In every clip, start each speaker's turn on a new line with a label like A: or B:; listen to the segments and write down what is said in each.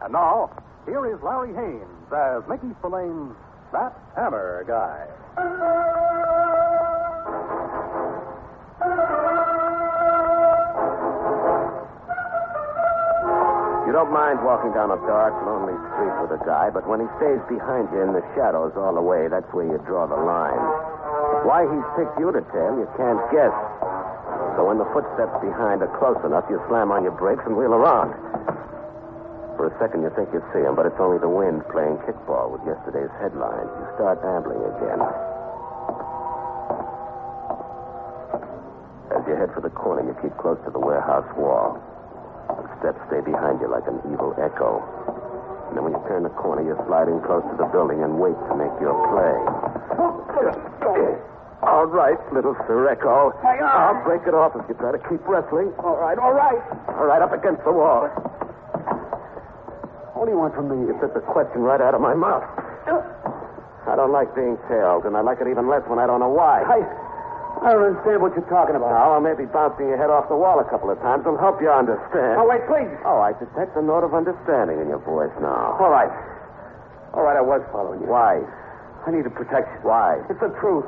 A: And now, here is Larry Haines as Mickey Spillane's That Hammer Guy.
B: You don't mind walking down a dark, lonely street with a guy, but when he stays behind you in the shadows all the way, that's where you draw the line. Why he's picked you to tail, you can't guess. So when the footsteps behind are close enough, you slam on your brakes and wheel around. For a second, you think you see him, but it's only the wind playing kickball with yesterday's headlines. You start ambling again. As you head for the corner, you keep close to the warehouse wall. The steps stay behind you like an evil echo. And then when you turn the corner, you slide in close to the building and wait to make your play. All right, little Sir Echo. I'll break it off if you try to keep wrestling.
C: All right, all right.
B: All right, up against the wall.
C: What do you want from me?
B: You took the question right out of my mouth. I don't like being tailed, and I like it even less when I don't know why.
C: I don't understand what you're talking about.
B: Now, maybe bouncing your head off the wall a couple of times will help you understand.
C: Oh, wait, please.
B: Oh, I detect a note of understanding in your voice now.
C: All right. All right, I was following you.
B: Why?
C: I needed protection.
B: Why?
C: It's the truth.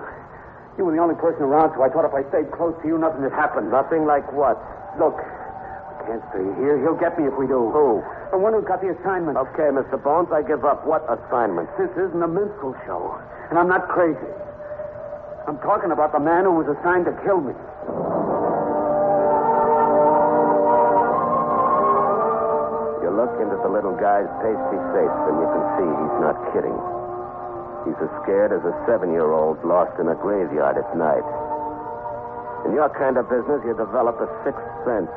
C: You were the only person around, so I thought if I stayed close to you, nothing would happen.
B: Nothing like what?
C: Look, we can't stay here. He'll get me if we do.
B: Who?
C: The one who got the assignment.
B: Okay, Mr. Bones, I give up. What assignment?
C: This isn't a minstrel show, and I'm not crazy. I'm talking about the man who was assigned to kill me.
B: You look into the little guy's pasty face, and you can see he's not kidding. He's as scared as a 7-year-old lost in a graveyard at night. In your kind of business, you develop a sixth sense.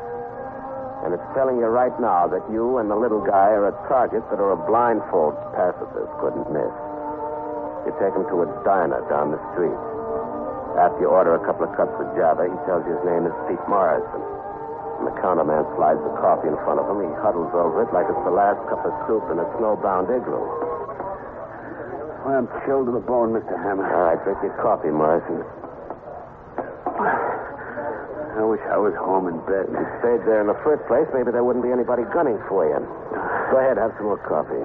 B: And it's telling you right now that you and the little guy are a target that a blindfold pacifist couldn't miss. You take him to a diner down the street. After you order a couple of cups of Java, he tells you his name is Pete Morrison. And the counterman slides the coffee in front of him. He huddles over it like it's the last cup of soup in a snowbound igloo.
C: I'm chilled to the bone, Mr. Hammer.
B: All right, drink your coffee, Morrison.
C: I wish I was home in bed.
B: If you stayed there in the first place, maybe there wouldn't be anybody gunning for you. Go ahead, have some more coffee.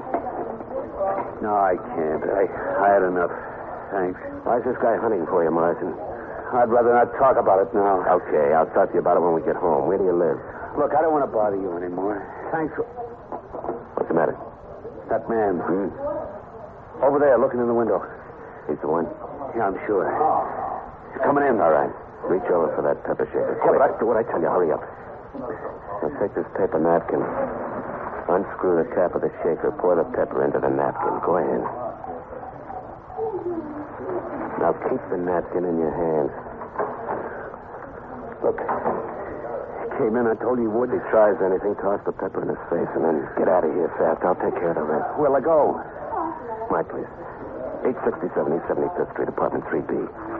C: No, I can't. I had enough. Thanks.
B: Why's this guy hunting for you, Morrison?
C: I'd rather not talk about it now.
B: Okay, I'll talk to you about it when we get home. Where do you live?
C: Look, I don't want to bother you anymore. Thanks for...
B: What's the matter?
C: That man. Over there, looking in the window.
B: He's the one?
C: Yeah, I'm sure. He's coming in.
B: All right. Reach over for that pepper shaker.
C: Yeah, but
B: do what I tell you. Hurry up. Now take this paper napkin. Unscrew the cap of the shaker. Pour the pepper into the napkin. Go ahead. Now keep the napkin in your hands.
C: Look. He came in. I told you he would.
B: If he tries anything, toss the pepper in his face and then get out of here fast. I'll take care of the rest.
C: Where'll I go?
B: My place. 867 East 75th Street, apartment 3B.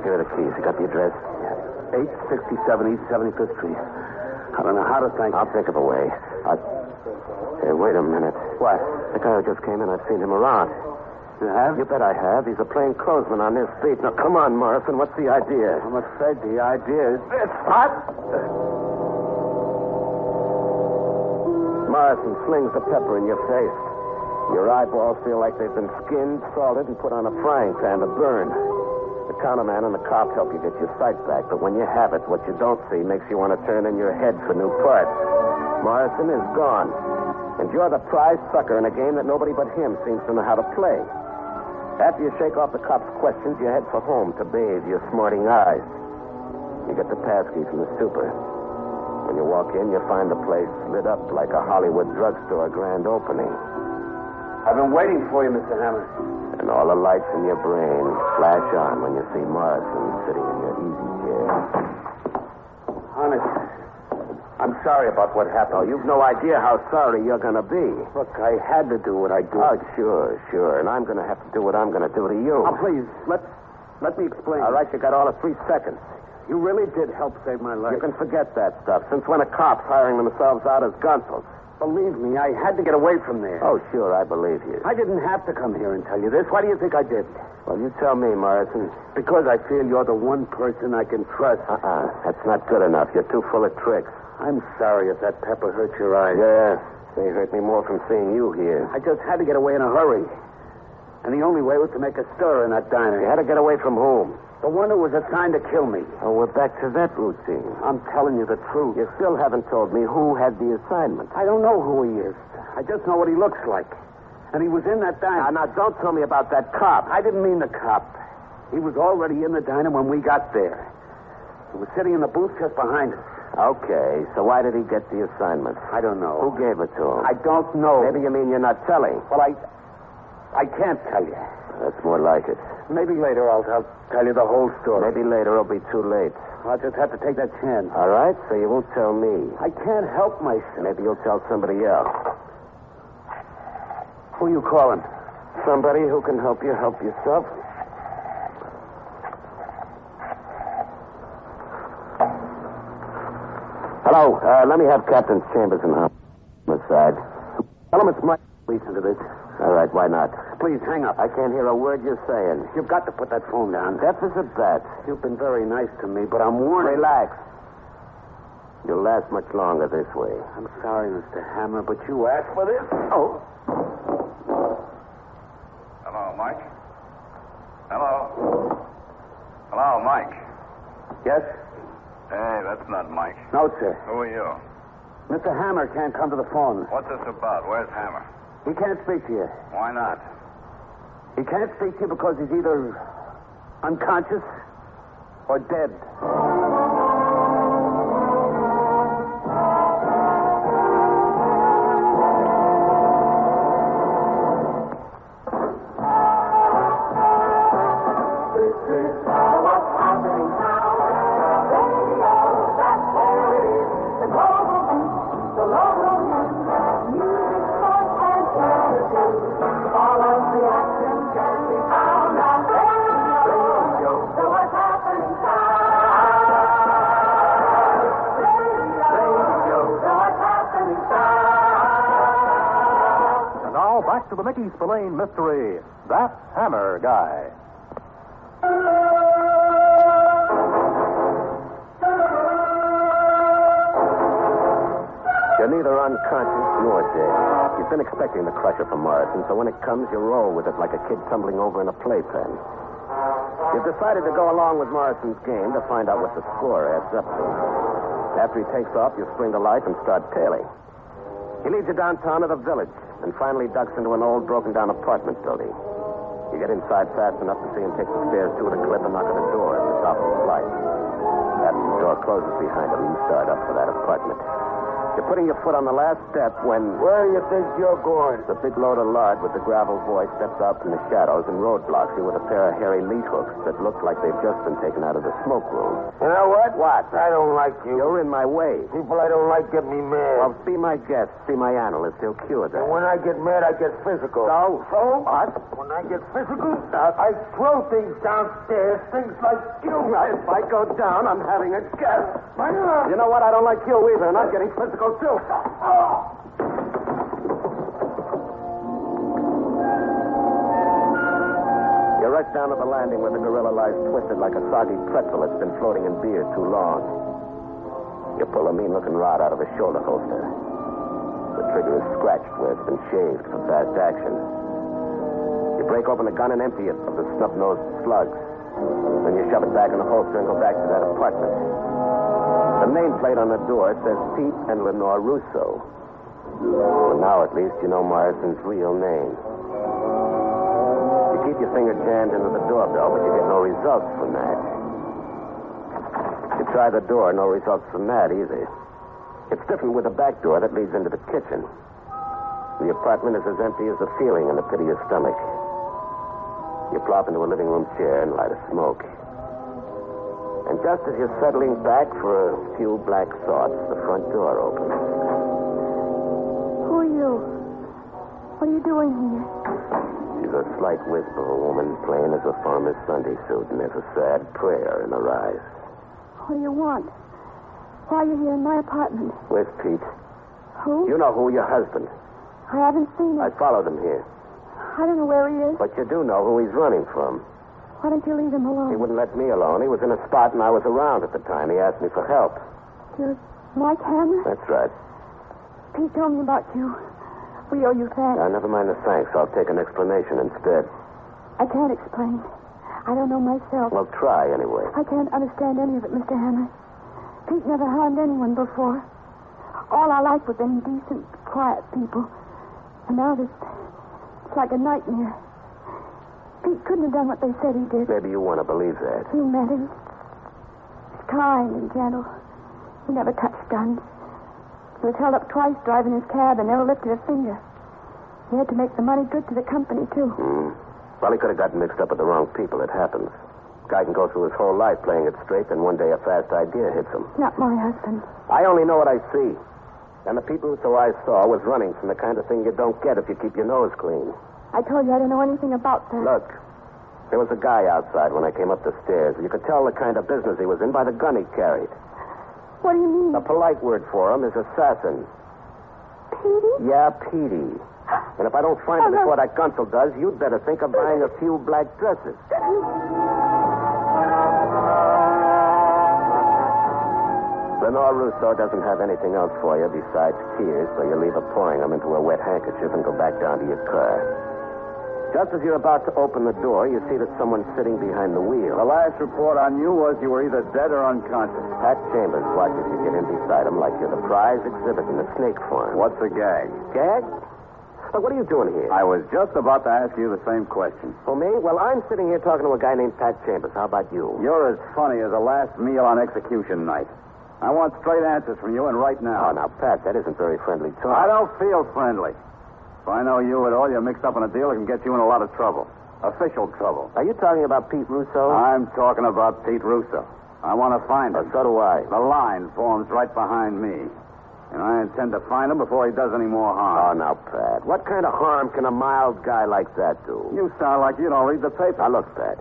B: Here are the keys. You got the address?
C: 867 East 75th Street. I don't know how to thank you.
B: I'll think of a way. Hey, wait a minute.
C: What?
B: The guy who just came in, I've seen him around.
C: You have?
B: You bet I have. He's a plainclothesman on this beat. Now, come on, Morrison. What's the idea?
C: I'm afraid the idea is this.
B: What? Morrison slings the pepper in your face. Your eyeballs feel like they've been skinned, salted, and put on a frying pan to burn. The counterman and the cop help you get your sight back, but when you have it, what you don't see makes you want to turn in your head for new parts. Morrison is gone, and you're the prize sucker in a game that nobody but him seems to know how to play. After you shake off the cop's questions, you head for home to bathe your smarting eyes. You get the passkey from the super. When you walk in, you find the place lit up like a Hollywood drugstore grand opening.
C: I've been waiting for you, Mr. Hammer.
B: And all the lights in your brain flash on when you see Morrison sitting in your easy chair.
C: Honest, I'm sorry about what happened.
B: Oh, you've no idea how sorry you're going to be.
C: Look, I had to do what I did.
B: Oh, sure. And I'm going to have to do what I'm going to do to you.
C: Now, please, let me explain.
B: All right, you got all of 3 seconds.
C: You really did help save my life.
B: You can forget that stuff. Since when are cops hiring themselves out as gunsels?
C: Believe me, I had to get away from there.
B: Oh, sure, I believe you.
C: I didn't have to come here and tell you this. Why do you think I did?
B: Well, you tell me, Morrison.
C: Because I feel you're the one person I can trust.
B: That's not good enough. You're too full of tricks.
C: I'm sorry if that pepper hurt your eyes.
B: Yeah, They hurt me more from seeing you here.
C: I just had to get away in a hurry. And the only way was to make a stir in that diner.
B: You had to get away from whom?
C: The one who was assigned to kill me.
B: Oh, we're back to that routine.
C: I'm telling you the truth.
B: You still haven't told me who had the assignment.
C: I don't know who he is. I just know what he looks like. And he was in that diner.
B: Now, don't tell me about that cop.
C: I didn't mean the cop. He was already in the diner when we got there. He was sitting in the booth just behind us.
B: Okay, so why did he get the assignment?
C: I don't know.
B: Who gave it to him?
C: I don't know.
B: Maybe you mean you're not telling.
C: Well, I can't tell you.
B: That's more like it.
C: Maybe later I'll tell you the whole story.
B: Maybe later it'll be too late.
C: I'll just have to take that chance.
B: All right, so you won't tell me.
C: I can't help myself.
B: Maybe you'll tell somebody else.
C: Who are you calling?
B: Somebody who can help you help yourself. Hello, let me have Captain Chambers and homicide. Tell him it's my...
C: Listen to this.
B: All right, why not?
C: Please, hang up.
B: I can't hear a word you're saying.
C: You've got to put that phone down.
B: Deaf as a bat.
C: You've been very nice to me, but I'm warning...
B: Relax. You'll last much longer this way.
C: I'm sorry, Mr. Hammer, but you asked for this. Oh.
D: Hello, Mike. Hello. Hello, Mike.
C: Yes?
D: Hey, that's not Mike.
C: No, sir.
D: Who are you?
C: Mr. Hammer can't come to the phone.
D: What's this about? Where's Hammer?
C: He can't speak to you.
D: Why not?
C: He can't speak to you because he's either unconscious or dead.
A: Back to the Mickey Spillane Mystery, That Hammer Guy.
B: You're neither unconscious nor dead. You've been expecting the crusher from Morrison, so when it comes, you roll with it like a kid tumbling over in a playpen. You've decided to go along with Morrison's game to find out what the score adds up to. After he takes off, you spring to life and start tailing. He leads you downtown to the village and finally ducks into an old, broken-down apartment building. You get inside fast enough to see him take the stairs to the cliff and knock at the door at the top of the flight. After the door closes behind him, you start up for that apartment. You're putting your foot on the last step when...
C: Where do you think you're going?
B: The big load of lard with the gravel boy steps out from the shadows and roadblocks you with a pair of hairy lead hooks that look like they've just been taken out of the smoke room.
C: You know what?
B: What?
C: I don't like you.
B: You're in my way.
C: People I don't like get me mad.
B: Well, be my guest. See my analyst. He'll cure that.
C: And when I get mad, I get physical.
B: So? What?
C: When I get physical, I throw things downstairs, things like you.
B: If I go down, I'm having a guess. You know what? I don't like you either, and I'm getting physical, too. You're right down to the landing where the gorilla lies twisted like a soggy pretzel that's been floating in beer too long. You pull a mean-looking rod out of a shoulder holster. The trigger is scratched where it's been shaved for fast action. You break open the gun and empty it of the snub-nosed slugs. Then you shove it back in the holster and go back to that apartment. The nameplate on the door says Pete and Lenore Russo. Well, now at least you know Morrison's real name. You keep your finger jammed into the doorbell, but you get no results from that. You try the door, no results from that either. It's different with the back door that leads into the kitchen. The apartment is as empty as the feeling in the pit of your stomach. You plop into a living room chair and light a smoke. And just as you're settling back for a few black thoughts, the front door opens.
E: Who are you? What are you doing here?
B: She's a slight wisp of a woman, plain as a farmer's Sunday suit, and there's a sad prayer in her eyes.
E: What do you want? Why are you here in my apartment?
B: Where's Pete?
E: Who?
B: You know who, your husband.
E: I haven't seen him.
B: I followed him here.
E: I don't know where he is.
B: But you do know who he's running from.
E: Why don't you leave him alone?
B: He wouldn't let me alone. He was in a spot and I was around at the time. He asked me for help.
E: You're Mike Hammer?
B: That's right.
E: Pete told me about you. We owe you thanks.
B: Never mind the thanks. I'll take an explanation instead.
E: I can't explain. I don't know myself.
B: Well, try anyway.
E: I can't understand any of it, Mr. Hammer. Pete never harmed anyone before. All I liked was them decent, quiet people. And now it's like a nightmare. Pete couldn't have done what they said he did.
B: Maybe you want to believe that.
E: You met him. He's kind and gentle. He never touched guns. He was held up twice driving his cab and never lifted a finger. He had to make the money good to the company, too.
B: Well, he could have gotten mixed up with the wrong people. It happens. Guy can go through his whole life playing it straight, and one day a fast idea hits him.
E: Not my husband.
B: I only know what I see. And the people who I saw was running from the kind of thing you don't get if you keep your nose clean.
E: I told you I don't know anything about that.
B: Look, there was a guy outside when I came up the stairs. You could tell the kind of business he was in by the gun he carried.
E: What do you mean?
B: The polite word for him is assassin.
E: Petey?
B: Yeah, Petey. And if I don't find him before that gunsel does, you'd better think of buying a few black dresses. Lenore Russo doesn't have anything else for you besides tears, so you leave her pouring them into a wet handkerchief and go back down to your car. Just as you're about to open the door, you see that someone's sitting behind the wheel.
D: The last report on you was you were either dead or unconscious.
B: Pat Chambers watches you get in beside him like you're the prize exhibit in the snake farm.
D: What's the gag?
B: Gag? Look, what are you doing here?
D: I was just about to ask you the same question.
B: For me? Well, I'm sitting here talking to a guy named Pat Chambers. How about you?
D: You're as funny as the last meal on execution night. I want straight answers from you, and right now.
B: Oh, now, Pat, that isn't very friendly talk.
D: I don't feel friendly. If I know you at all, you're mixed up in a deal that can get you in a lot of trouble. Official trouble.
B: Are you talking about Pete Russo?
D: I'm talking about Pete Russo. I want to find him.
B: So do I.
D: The line forms right behind me. And I intend to find him before he does any more
B: Oh,
D: harm.
B: now, Pat, what kind of harm can a mild guy like that do?
D: You sound like you don't read the paper.
B: Now, look, Pat,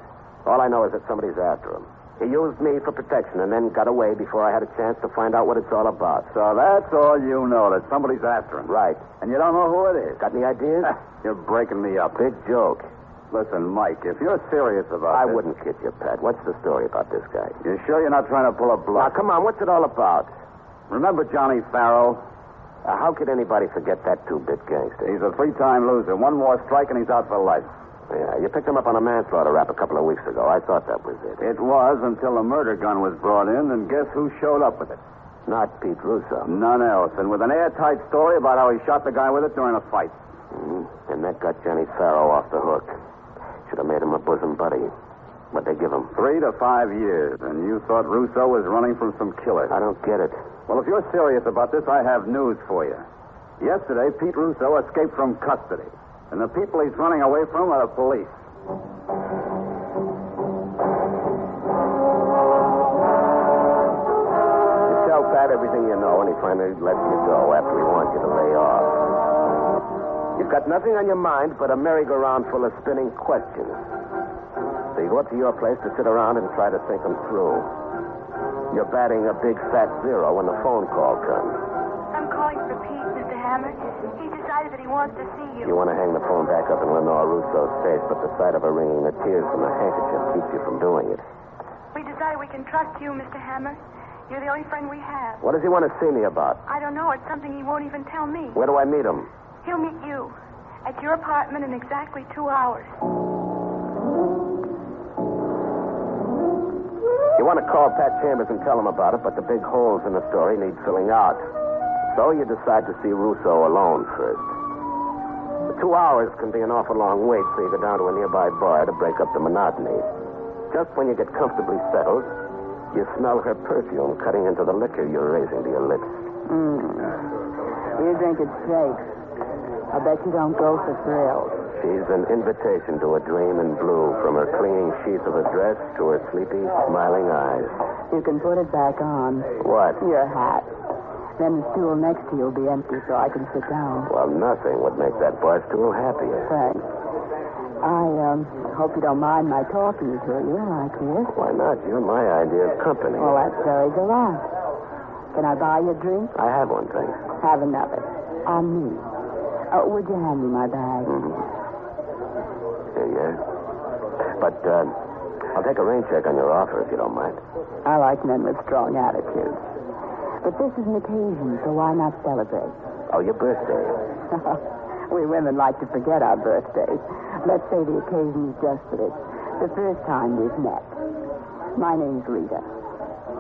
B: all I know is that somebody's after him. He used me for protection and then got away before I had a chance to find out what it's all about.
D: So that's all you know, that somebody's after him.
B: Right.
D: And you don't know who it is.
B: Got any ideas?
D: You're breaking me up.
B: Big joke.
D: Listen, Mike, if you're serious about
B: I
D: this...
B: wouldn't kid you, Pat. What's the story about this guy?
D: You sure you're not trying to pull a
B: Now,
D: bluff?
B: come on, what's it all about?
D: Remember Johnny Farrow?
B: How could anybody forget that two-bit gangster?
D: He's a three-time loser. One more strike and he's out for life.
B: Yeah, you picked him up on a manslaughter rap a couple of weeks ago. I thought that was it.
D: It was until the murder gun was brought in, and guess who showed up with it?
B: Not Pete Russo.
D: None else. And with an airtight story about how he shot the guy with it during a fight.
B: And that got Johnny Farrow off the hook. Should have made him a bosom buddy. What'd they give him? 3 to 5 years. And you thought Russo was running from some killer. I don't get it. Well, if you're serious about this, I have news for you. Yesterday, Pete Russo escaped from custody. And the people he's running away from are the police. You tell Pat everything you know, and he finally lets you go after he wants you to lay off. You've got nothing on your mind but a merry-go-round full of spinning questions. So you go up to your place to sit around and try to think them through. You're batting a big fat zero when the phone call comes.
E: I'm calling for Pete, Mr. Hammer. He decided that he wants to see you.
B: You want to hang the phone back up in Lenore Russo's face, but the sight of her wringing the tears from a handkerchief keeps you from doing it.
E: We decided we can trust you, Mr. Hammer. You're the only friend we have.
B: What does he want to see me about?
E: I don't know. It's something he won't even tell me.
B: Where do I meet him?
E: He'll meet you at your apartment in exactly 2 hours.
B: You want to call Pat Chambers and tell him about it, but the big holes in the story need filling out. So you decide to see Russo alone first. The 2 hours can be an awful long wait, so you go down to a nearby bar to break up the monotony. Just when you get comfortably settled, you smell her perfume cutting into the liquor you're raising to your lips.
F: You think it's safe. I bet you don't go for thrills.
B: She's an invitation to a dream in blue, from her clinging sheath of a dress to her sleepy, smiling eyes.
F: You can put it back on.
B: What?
F: Your hat. Then the stool next to you will be empty so I can sit down.
B: Well, nothing would make that bar stool happier.
F: Thanks. I hope you don't mind my talking to you like this.
B: Why not? You're my idea of company.
F: Well, that's very gallant. Can I buy you a drink?
B: I have one, thanks.
F: Have another. On me. Would you hand me my bag?
B: Here you are. But I'll take a rain check on your offer if you don't mind.
F: I like men with strong attitudes. But this is an occasion, so why not celebrate?
B: Oh, your birthday.
F: We women like to forget our birthdays. Let's say the occasion is just that it's the first time we've met. My name's Rita.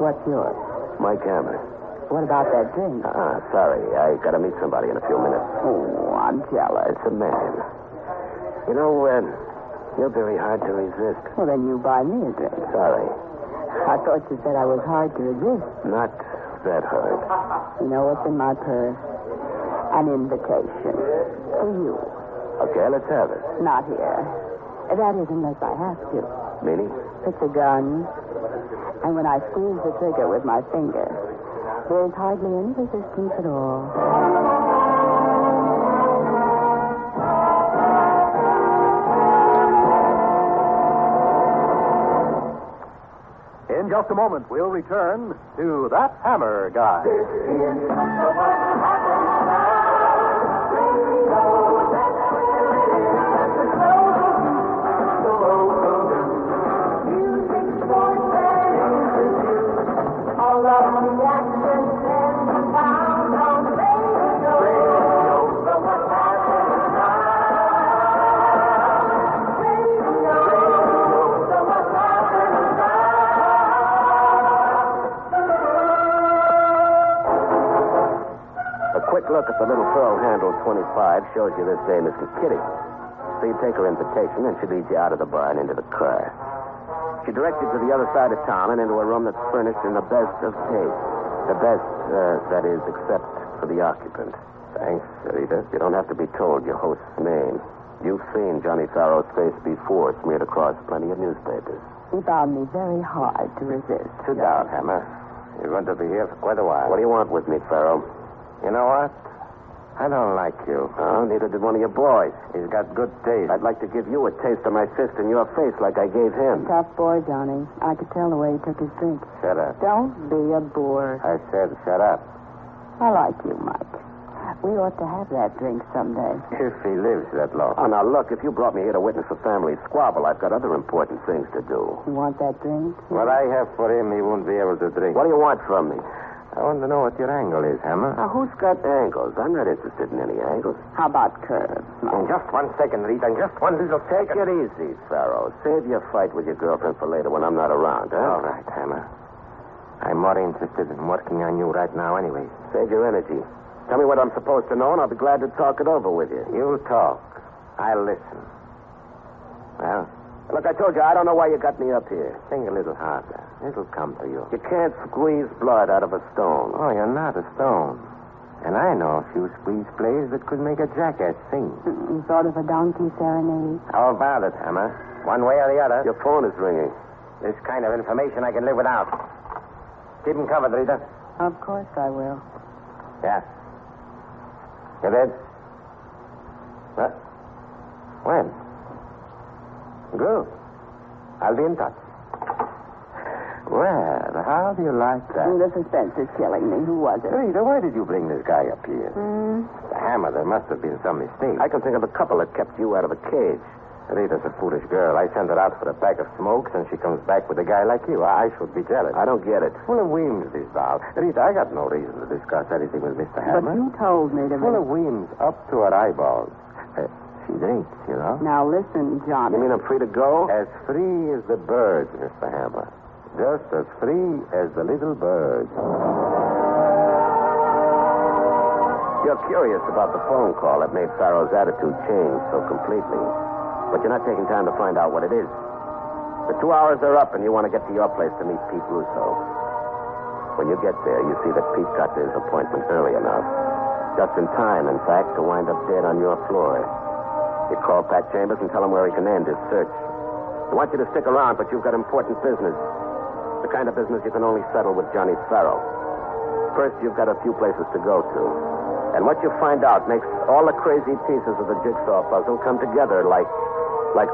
F: What's yours?
B: Mike Hammer.
F: What about that drink?
B: Sorry. I got to meet somebody in a few minutes.
F: Oh, I'm jealous.
B: It's a man. You know, you're very hard to resist.
F: Well, then you buy me a drink.
B: Sorry.
F: I thought you said I was hard to resist.
B: Not that hard.
F: You know what's in my purse? An invitation. For you.
B: Okay, let's have it.
F: Not here. That is, unless I have to.
B: Meaning?
F: It's a gun. And when I squeeze the trigger with my finger, there's hardly any resistance at all.
A: In just a moment, we'll return to That Hammer Guy.
B: Look at the little pearl-handled 25 shows you this dame isn't kidding. So you take her invitation, and she leads you out of the bar and into the car. She directs you to the other side of town and into a room that's furnished in the best of taste. The best, that is, except for the occupant. Thanks, Rita. You don't have to be told your host's name. You've seen Johnny Farrow's face before, smeared across plenty of newspapers.
F: He found me very hard to resist.
B: Sit down, Hammer. You're going to be here for quite a while. What do you want with me, Farrow? You know what? I don't like you. Oh, neither did one of your boys. He's got good taste. I'd like to give you a taste of my fist in your face like I gave him.
F: Tough boy, Johnny. I could tell the way he took his drink.
B: Shut up.
F: Don't be a bore.
B: I said shut up.
F: I like you, Mike. We ought to have that drink someday.
B: If he lives that long. Oh, now, look, if you brought me here to witness a family squabble, I've got other important things to do.
F: You want that drink?
B: What I have for him, he won't be able to drink. What do you want from me? I want to know what your angle is, Hammer. Now, who's got angles? I'm not interested in any angles.
F: How about curves?
B: In just 1 second, Rita. Just one little second. Take it easy, Farrow. Save your fight with your girlfriend for later when I'm not around, huh? All right, Hammer. I'm more interested in working on you right now anyway. Save your energy. Tell me what I'm supposed to know, and I'll be glad to talk it over with you. You talk. I'll listen. Well, look, I told you, I don't know why you got me up here. Think a little harder. It'll come to you. You can't squeeze blood out of a stone. Oh, you're not a stone. And I know a few squeeze plays that could make a jackass sing.
F: Sort of a donkey serenade.
B: How about it, Hammer? One way or the other. Your phone is ringing. This kind of information I can live without. Keep him covered, Rita.
F: Of course I will.
B: Yeah. You did? What? When? Good. I'll be in touch. Well, how do you like that?
F: The suspense is killing me. Who was it?
B: Rita, why did you bring this guy up here? The Hammer, there must have been some mistake. I can think of a couple that kept you out of a cage. Rita's a foolish girl. I sent her out for a pack of smokes, and she comes back with a guy like you. I should be jealous. I don't get it. Full of whims, this doll. Rita, I got no reason to discuss anything with Mr. Hammer.
F: But you told me to...
B: Full of whims, up to her eyeballs. She drinks, you know.
F: Now listen, Johnny.
B: You mean I'm free to go? As free as the birds, Mr. Hammer. Just as free as the little birds. You're curious about the phone call that made Farrow's attitude change so completely. But you're not taking time to find out what it is. The 2 hours are up, and you want to get to your place to meet Pete Russo. When you get there, you see that Pete got to his appointment early enough. Just in time, in fact, to wind up dead on your floor. You call Pat Chambers and tell him where he can end his search. He wants you to stick around, but you've got important business. The kind of business you can only settle with Johnny Farrow. First, you've got a few places to go to. And what you find out makes all the crazy pieces of the jigsaw puzzle come together like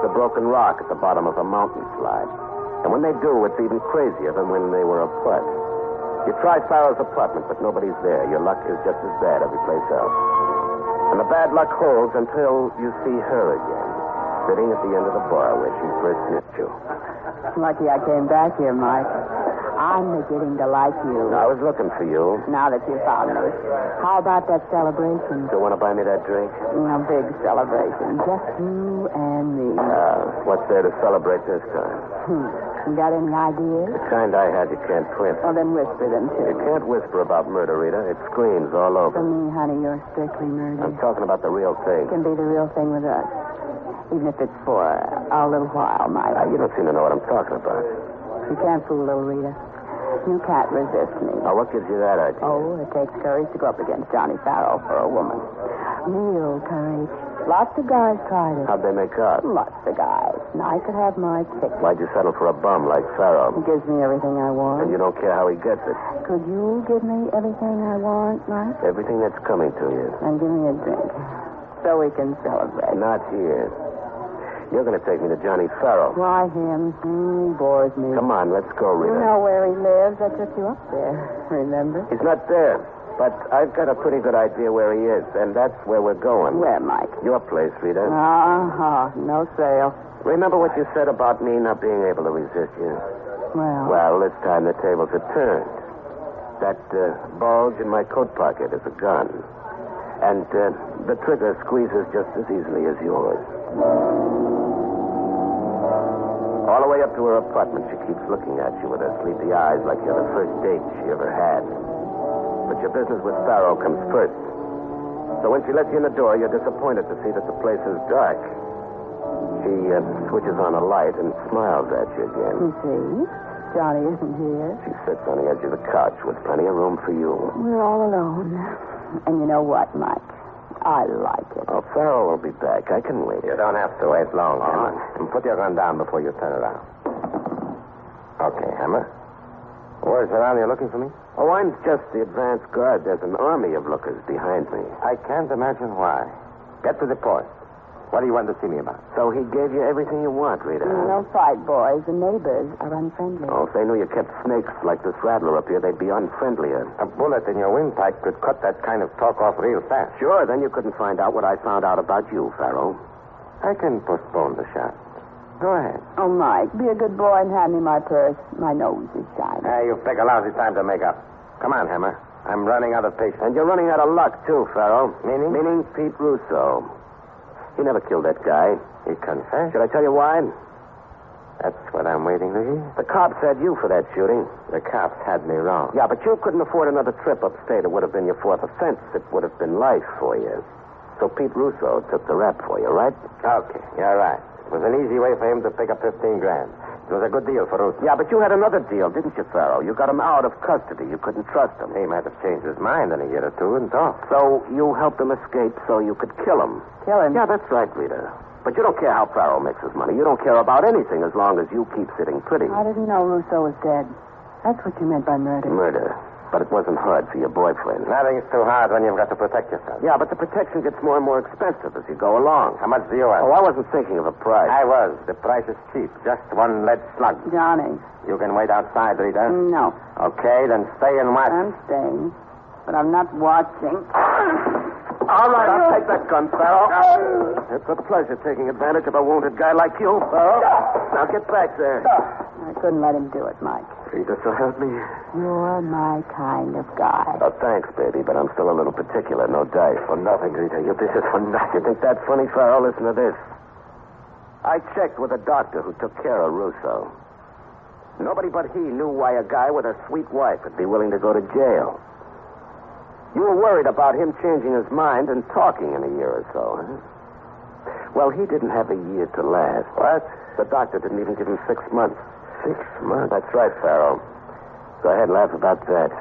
B: the broken rock at the bottom of a mountain slide. And when they do, it's even crazier than when they were apart. You try Farrow's apartment, but nobody's there. Your luck is just as bad every place else. And the bad luck holds until you see her again, sitting at the end of the bar where she first met you.
F: Lucky I came back here, Mike. I'm beginning to like you.
B: I was looking for you.
F: Now that you found me. How about that celebration?
B: Still want to buy me that drink?
F: A big celebration. Just you and me.
B: What's there to celebrate this time?
F: You got any ideas?
B: The kind I had you can't print.
F: Well, then whisper them to
B: You
F: me.
B: can't whisper about murder, Rita. It screams all
F: For
B: over.
F: me, honey, you're strictly murder.
B: I'm talking about the real thing.
F: It can be the real thing with us. Even if it's for a little while, Mike.
B: You don't seem to know what I'm talking about.
F: You can't fool little Rita. You can't resist me.
B: Now, what gives you that idea?
F: Oh, it takes courage to go up against Johnny Farrell for a woman. Real courage. Lots of guys tried it.
B: How'd they make out?
F: Lots of guys. And I could have my pick.
B: Why'd you settle for a bum like Farrell?
F: He gives me everything I want.
B: And you don't care how he gets it?
F: Could you give me everything I want, Mike?
B: Everything that's coming to you.
F: And give me a drink. So we can celebrate.
B: Not here. You're going to take me to Johnny Farrell.
F: Why him? He bores me.
B: Come on, let's go, Rita.
F: You know where he lives. I took you up there. Remember?
B: He's not there. But I've got a pretty good idea where he is, and that's where we're going.
F: Where, Mike?
B: Your place, Rita.
F: No sale.
B: Remember what you said about me not being able to resist you? Well, this time the tables are turned. That bulge in my coat pocket is a gun. And the trigger squeezes just as easily as yours. All the way up to her apartment, she keeps looking at you with her sleepy eyes like you're the first date she ever had. But your business with Farrow comes first. So when she lets you in the door, you're disappointed to see that the place is dark. She switches on a light and smiles at you again.
F: You see? Johnny isn't here.
B: She sits on the edge of the couch with plenty of room for you.
F: We're all alone. And you know what, Mike? I like it.
B: Oh, Farrell will be back. I can wait.
G: You don't have to wait long, Hammer. And put your gun down before you turn around. Okay, Hammer. Where's around? You're looking for me?
B: Oh, I'm just the advance guard. There's an army of lookers behind me.
G: I can't imagine why. Get to the point. What do you want to see me about?
B: So he gave you everything you want, Rita.
F: No fight, boys. The neighbors are unfriendly.
B: Oh, if they knew you kept snakes like this rattler up here, they'd be unfriendlier.
G: A bullet in your windpipe could cut that kind of talk off real fast.
B: Sure, then you couldn't find out what I found out about you, Farrow.
G: I can postpone the shot. Go ahead.
F: Oh, Mike, be a good boy and hand me my purse. My nose is shining.
G: You pick a lousy time to make up. Come on, Hammer. I'm running out of patience.
B: And you're running out of luck, too, Farrow.
G: Meaning?
B: Meaning Pete Russo. He never killed that guy.
G: He confessed?
B: Should I tell you why?
G: That's what I'm waiting to hear.
B: The cops had you for that shooting.
G: The cops had me wrong.
B: Yeah, but you couldn't afford another trip upstate. It would have been your fourth offense. It would have been life for you. So Pete Russo took the rap for you, right?
G: Okay, you're right. It was an easy way for him to pick up 15 grand. It was a good deal for Russo.
B: Yeah, but you had another deal, didn't you, Farrow? You got him out of custody. You couldn't trust him.
G: He might have changed his mind in a year or two and talked.
B: So you helped him escape so you could kill him.
F: Kill him?
B: Yeah, that's right, Rita. But you don't care how Farrow makes his money. You don't care about anything as long as you keep sitting pretty.
F: I didn't know Russo was dead. That's what you meant by murder.
B: Murder. But it wasn't hard for your boyfriend.
G: Nothing's too hard when you've got to protect yourself.
B: Yeah, but the protection gets more and more expensive as you go along.
G: How much do you want?
B: Oh, I wasn't thinking of a price.
G: I was. The price is cheap. Just one lead slug.
F: Johnny.
G: You can wait outside, Rita.
F: No.
G: Okay, then stay and watch.
F: I'm staying. But I'm not watching.
B: All right, I'll take that gun, Farrow. It's a pleasure taking advantage of a wounded guy like you, Farrow. Now get back there.
F: I couldn't let him do it, Mike.
B: Rita, so help me.
F: You're my kind of guy.
B: Oh, thanks, baby, but I'm still a little particular. No dice. For nothing, Rita. This is for nothing. You think that's funny, Farrell? Listen to this. I checked with a doctor who took care of Russo. Nobody but he knew why a guy with a sweet wife would be willing to go to jail. You were worried about him changing his mind and talking in a year or so, huh? Well, he didn't have a year to last. What? The doctor didn't even give him 6 months. 6 months? That's right, Farrell. Go ahead, laugh about that.